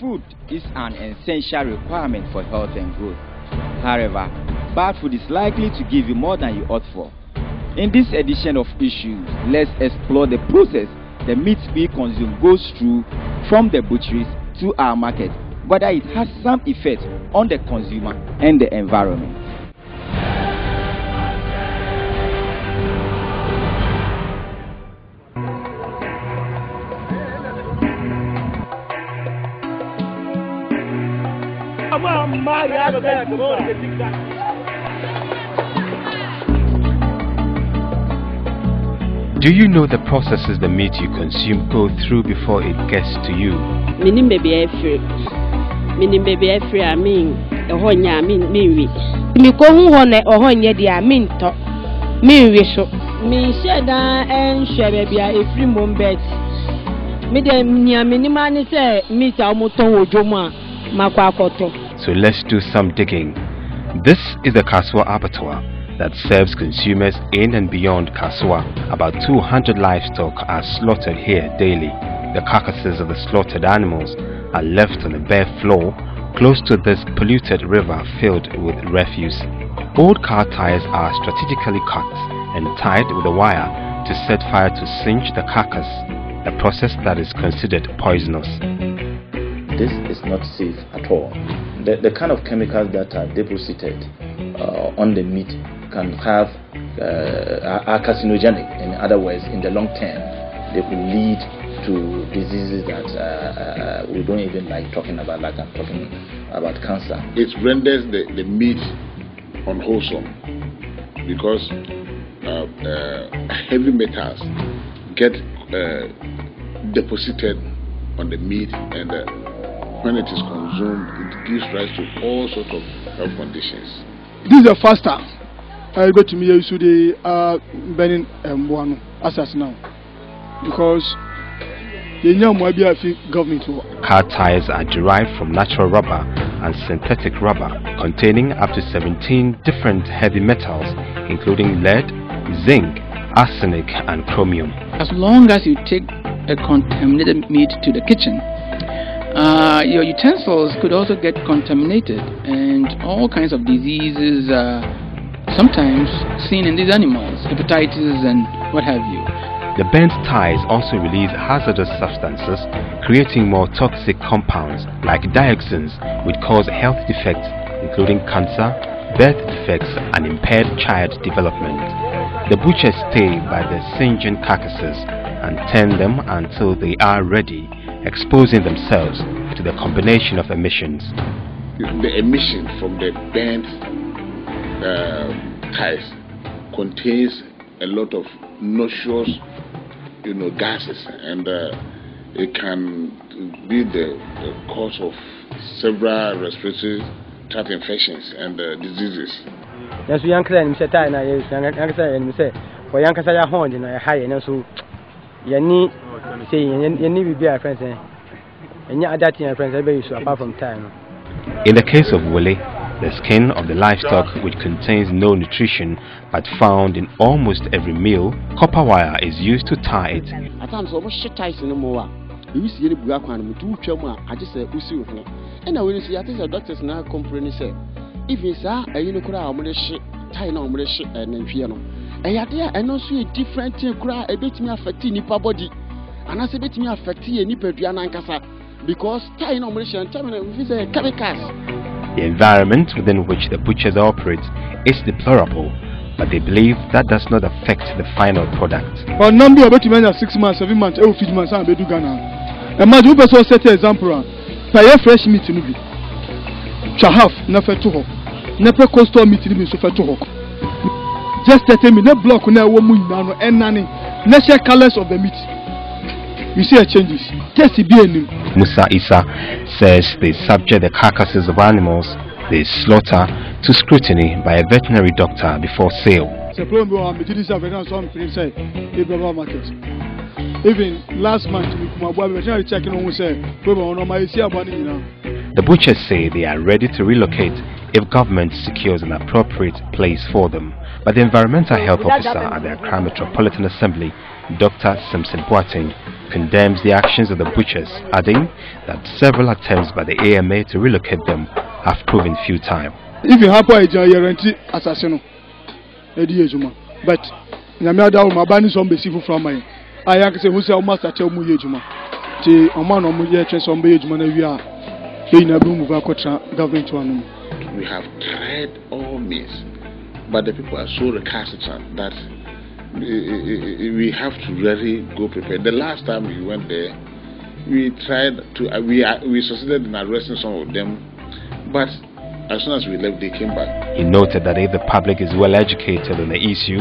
Food is an essential requirement for health and growth. However, bad food is likely to give you more than you ought for. In this edition of Issues, let's explore the process the meat we consume goes through from the butcheries to our market, whether it has some effect on the consumer and the environment. Do you know the processes the meat you consume go through before it gets to you? Minim baby free. I mean, a honya mean me. Me go hone or honya dia mean to. Me wish. Me sheda and share baby a free moment. Me dem nia minimani say meat almoton ojoma makwa koto. So let's do some digging. This is the Kaswa abattoir that serves consumers in and beyond Kaswa. About 200 livestock are slaughtered here daily. The carcasses of the slaughtered animals are left on the bare floor close to this polluted river filled with refuse. Old car tires are strategically cut and tied with a wire to set fire to singe the carcass, a process that is considered poisonous. This is not safe at all. The kind of chemicals that are deposited on the meat can have are carcinogenic. In other words, in the long term, they could lead to diseases that we don't even like talking about, like I'm talking about cancer. It renders the meat unwholesome because heavy metals get deposited on the meat, and when it is consumed, it gives rise to all sorts of health conditions. This is the first time I go to me so they are burning one assassin now because they know more be government. Car tires are derived from natural rubber and synthetic rubber containing up to 17 different heavy metals including lead, zinc, arsenic and chromium. As long as you take a contaminated meat to the kitchen, your utensils could also get contaminated, and all kinds of diseases sometimes seen in these animals, hepatitis and what have you. The burnt tires also release hazardous substances, creating more toxic compounds like dioxins, which cause health defects including cancer, birth defects and impaired child development. The butchers stay by the singeing carcasses and turn them until they are ready, exposing themselves to the combination of emissions. The emission from the burnt tires contains a lot of noxious, gases, and it can be the cause of several respiratory tract infections and diseases. Yes, we uncle and Mr. Tina, yes, and say, for young Casaya Horn in a high and so you need saying you need to be a friend, and you're adapting a friend apart from time. In the case of woolly, the skin of the livestock, which contains no nutrition but found in almost every meal, copper wire is used to tie it. At times, almost shit ties in the moa. You see the black one with 2 chama, I just say, Usu. And I will see, I think the doctors now complain, say, if it's a unicorn, I'm going to shit, tie no more shit and piano. And yet, I know see a different cry, a bit me affecting nipper body, and I say, bit me affecting a nipper Diana Casa, because tie no more shit and terminate with a chemicals. The environment within which the butchers operate is deplorable, but they believe that does not affect the final product. For number of 6 months, 7 months, 8 months, and be do Ghana. A man who also set an example. Pay fresh meat in the Chahaf, never to hook. Never coastal meat in the sofa to hook. Just a 10-minute block on a woman and nanny. Natural colors of the meat. You see a changes. Test it being Musa Isa says they subject the carcasses of animals they slaughter to scrutiny by a veterinary doctor before sale. Even last month, veterinary checking on the butchers say they are ready to relocate if government secures an appropriate place for them. But the Environmental Health Officer at the Accra Metropolitan Assembly, Dr. Simpson Boateng, condemns the actions of the butchers, adding that several attempts by the AMA to relocate them have proven futile. If you have a guarantee assassin, but Namada will ban some basic from my I say who say almost a tell Mujuma. The Oman or Muja some Bajman we are in a room of our government one. We have tried all means, but the people are so recalcitrant that we have to really go prepared. The last time we went there, we tried to we succeeded in arresting some of them, but as soon as we left, they came back. He noted that if the public is well educated on the issue,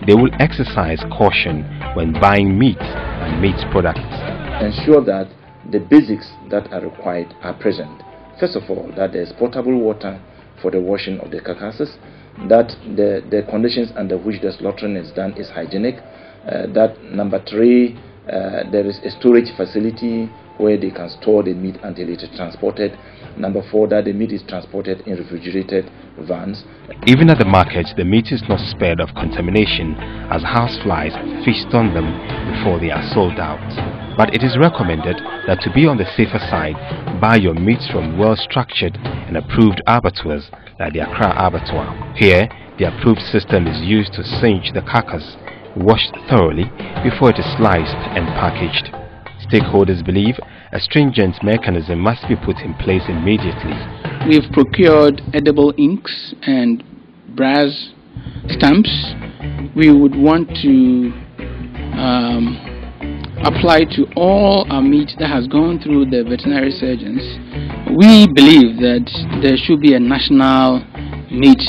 they will exercise caution when buying meat and meat products. Ensure that the basics that are required are present. First of all, that there is potable water for the washing of the carcasses, that the conditions under which the slaughtering is done is hygienic, that number 3, there is a storage facility where they can store the meat until it is transported. Number 4, that the meat is transported in refrigerated vans. Even at the markets, the meat is not spared of contamination as houseflies feast on them before they are sold out. But it is recommended that to be on the safer side, buy your meats from well-structured and approved abattoirs like the Accra Abattoir. Here, the approved system is used to singe the carcass, washed thoroughly before it is sliced and packaged. Stakeholders believe a stringent mechanism must be put in place immediately. We've procured edible inks and brass stamps. We would want to apply to all our meat that has gone through the veterinary surgeons. We believe that there should be a national meat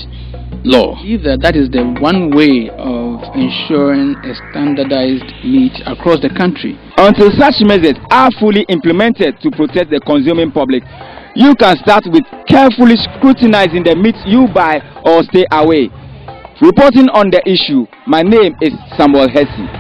law. I believe that is the one way of ensuring a standardized meat across the country. Until such measures are fully implemented to protect the consuming public, you can start with carefully scrutinizing the meat you buy or stay away. Reporting on the issue, my name is Samuel Hesse.